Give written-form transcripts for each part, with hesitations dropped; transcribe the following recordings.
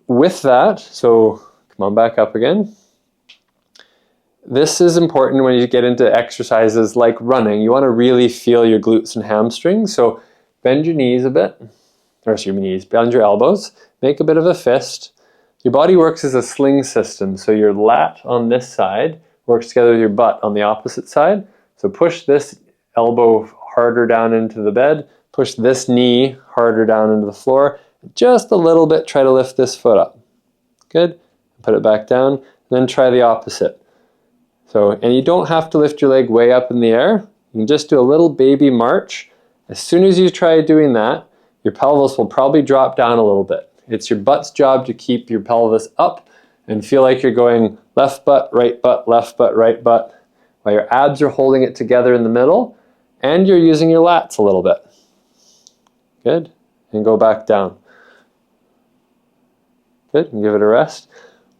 With that, so come on back up again. This is important when you get into exercises like running. You want to really feel your glutes and hamstrings. So bend your knees a bit, or your knees, bend your elbows, make a bit of a fist. Your body works as a sling system. So your lat on this side works together with your butt on the opposite side. So push this elbow harder down into the bed, push this knee harder down into the floor. Just a little bit, try to lift this foot up. Good. Put it back down, and then try the opposite. So, and you don't have to lift your leg way up in the air. You can just do a little baby march. As soon as you try doing that, your pelvis will probably drop down a little bit. It's your butt's job to keep your pelvis up and feel like you're going left butt, right butt, left butt, right butt, while your abs are holding it together in the middle, and you're using your lats a little bit. Good. And go back down. Good. And give it a rest.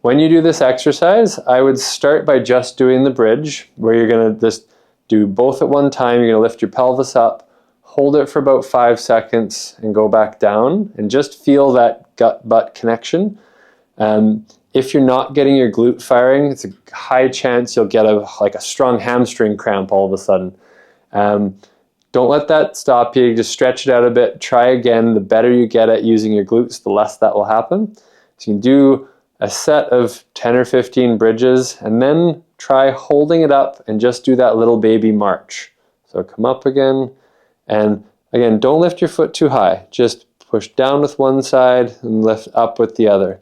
When you do this exercise, I would start by just doing the bridge, where you're going to just do both at one time. You're going to lift your pelvis up, hold it for about 5 seconds, and go back down, and just feel that gut-butt connection. If you're not getting your glute firing, it's a high chance you'll get a strong hamstring cramp all of a sudden. Don't let that stop you. Just stretch it out a bit. Try again. The better you get at using your glutes, the less that will happen. So you can do a set of 10 or 15 bridges, and then try holding it up and just do that little baby march. So come up again, and again, don't lift your foot too high. Just push down with one side and lift up with the other.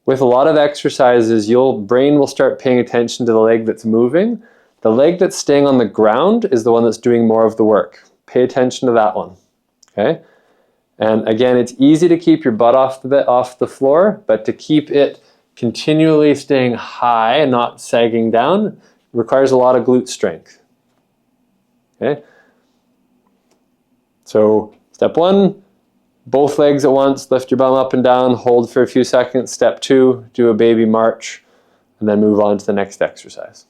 With a lot of exercises, your brain will start paying attention to the leg that's moving. The leg that's staying on the ground is the one that's doing more of the work. Pay attention to that one, okay? And again, it's easy to keep your butt off the floor, but to keep it continually staying high and not sagging down requires a lot of glute strength. Okay? So step 1, both legs at once, lift your bum up and down, hold for a few seconds. Step 2, do a baby march, and then move on to the next exercise.